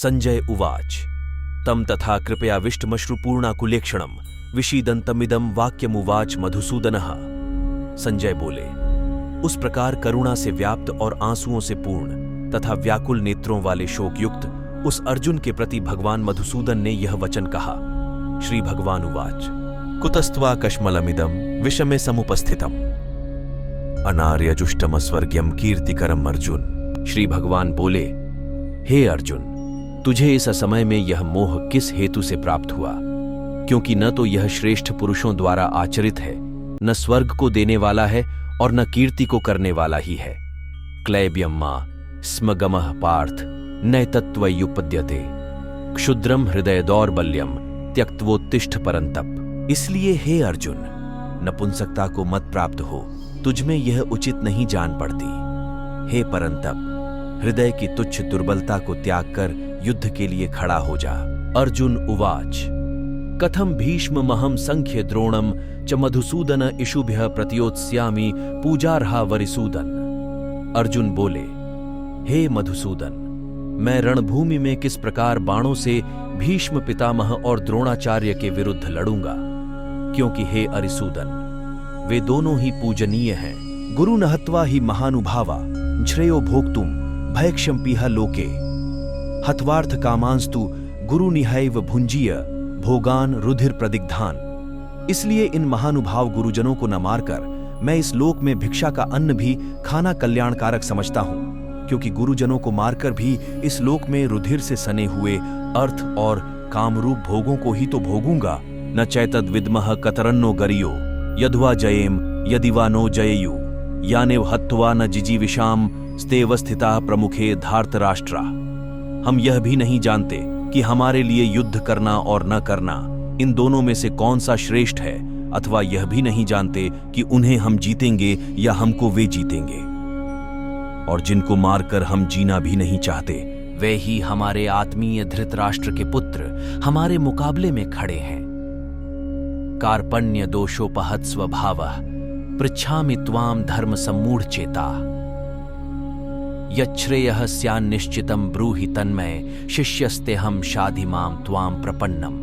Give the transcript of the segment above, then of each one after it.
संजय उवाच तम तथा कृपया विष्टमश्रुपूर्णाकुलेक्षणम विषीदन्तमिदं वाक्यमुवाच मधुसूदनः। संजय बोले, उस प्रकार करुणा से व्याप्त और आंसुओं से पूर्ण तथा व्याकुल नेत्रों वाले शोकयुक्त उस अर्जुन के प्रति भगवान मधुसूदन ने यह वचन कहा। श्री भगवान उवाच कुतस्त्वा कश्मलमिदं विषमे समुपस्थितम् अनार्यजुष्टम स्वर्ग्यम कीर्तिकरम अर्जुन। श्री भगवान बोले, हे अर्जुन, तुझे इस असमय में यह मोह किस हेतु से प्राप्त हुआ? क्योंकि न तो यह श्रेष्ठ पुरुषों द्वारा आचरित है, न स्वर्ग को देने वाला है और न कीर्ति को करने वाला ही है। क्लैब्यम मा स्मगमः पार्थ नैतत्वयुपद्यते क्षुद्रम हृदय दौर्बल्यम त्यक्त्वोत्तिष्ठ परंतप। इसलिए हे अर्जुन, नपुंसकता को मत प्राप्त हो, तुझमें यह उचित नहीं जान पड़ती। हे परंतप, हृदय की तुच्छ दुर्बलता को त्याग कर युद्ध के लिए खड़ा हो जा। अर्जुन उवाच कथम भीष्ममहं संख्य द्रोणम च मधुसूदन इषुभ्यः प्रतियोत्स्यामि पूजार्हा वरिसूदन। अर्जुन बोले, हे मधुसूदन, मैं रणभूमि में किस प्रकार बाणों से भीष्म पितामह और द्रोणाचार्य के विरुद्ध लड़ूंगा? क्योंकि हे अरिसूदन, वे दोनों ही पूजनीय हैं। गुरु नहत्वा ही महानुभावा श्रेयो भोक्तुम भयक्षम्पीह लोके हत्वार्थ कामांस्तु गुरु निहैव भुंजीय भोगान रुधिर प्रदिग्धान। इसलिए इन महानुभाव गुरुजनों को न मारकर मैं इस लोक में भिक्षा का अन्न भी खाना कल्याणकारक समझता हूं, क्योंकि गुरुजनों को मारकर भी इस लोक में रुधिर से सने हुए अर्थ और कामरूप भोगों को ही तो भोगूंगा। न चैतद विद्मः कतरन्नो गरियो यद्वा जयेम यदि वा नो जयेयु यानेव हत्वा न जिजीविषाम स्तेवस्थिता प्रमुखे धार्तराष्ट्रा। हम यह भी नहीं जानते कि हमारे लिए युद्ध करना और न करना, इन दोनों में से कौन सा श्रेष्ठ है, अथवा यह भी नहीं जानते कि उन्हें हम जीतेंगे या हमको वे जीतेंगे। और जिनको मारकर हम जीना भी नहीं चाहते, वे ही हमारे आत्मीय धृतराष्ट्र के पुत्र हमारे मुकाबले में खड़े हैं। कार्पण्य दोषोपहत स्वभावः पृच्छामि त्वाम धर्म सम्मूढ़ चेता यच्छ्रेयः स्यान्निश्चितं ब्रूहि तन्मय शिष्यस्तेहं शाधिमां त्वां प्रपन्नम।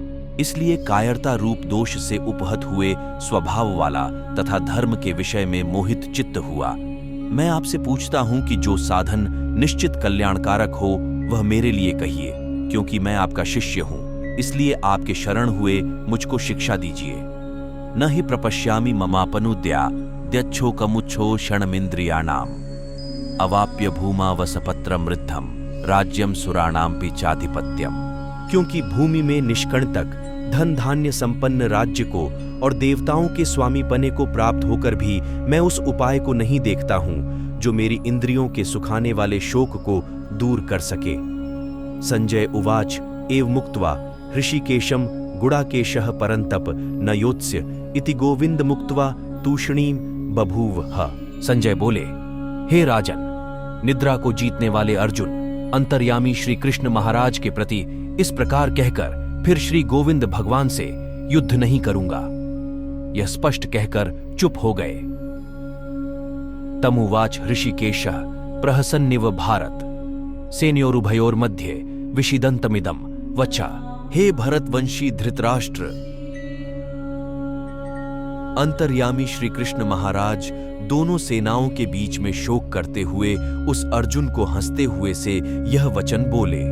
इसलिए कायरता रूप दोष से उपहत हुए स्वभाव वाला तथा धर्म के विषय में मोहित चित्त हुआ, मैं आपसे पूछता हूं कि जो साधन निश्चित कल्याणकारक हो वह मेरे लिए कहिए, क्योंकि मैं आपका शिष्य हूं। इसलिए आपके शरण हुए मुझको शिक्षा दीजिए। न ही प्रपश्यामि ममापनुद्या द्यच्छोकमुच्छो क्षणमिन्द्रियाणाम अवाप्य भूमा वसपत्रम वृद्धम राज्यम सुराणाम पिचाधिपत्यम। क्योंकि भूमि में निष्कण तक धन धान्य संपन्न राज्य को और देवताओं के स्वामी पने को प्राप्त होकर भी मैं उस उपाय को नहीं देखता हूं जो मेरी इंद्रियों के सुखाने वाले शोक को दूर कर सके। संजय उवाच एव मुक्त्वा ऋषिकेशम गुड़ाकेशः परंतप न योत्स्य इति गोविंद मुक्त्वा तूष्णीम बभूवः। संजय बोले, हे राजन, निद्रा को जीतने वाले अर्जुन अंतर्यामी श्री कृष्ण महाराज के प्रति इस प्रकार कहकर फिर श्री गोविंद भगवान से युद्ध नहीं करूंगा, यह स्पष्ट कहकर चुप हो गए। तमुवाच ऋषिकेशः प्रहसन्निव भारत सेनयोरुभयोर्मध्ये विषिदन्तमिदं वचा। हे भरतवंशी धृतराष्ट्र, अंतर्यामी श्री कृष्ण महाराज दोनों सेनाओं के बीच में शोक करते हुए उस अर्जुन को हंसते हुए से यह वचन बोले।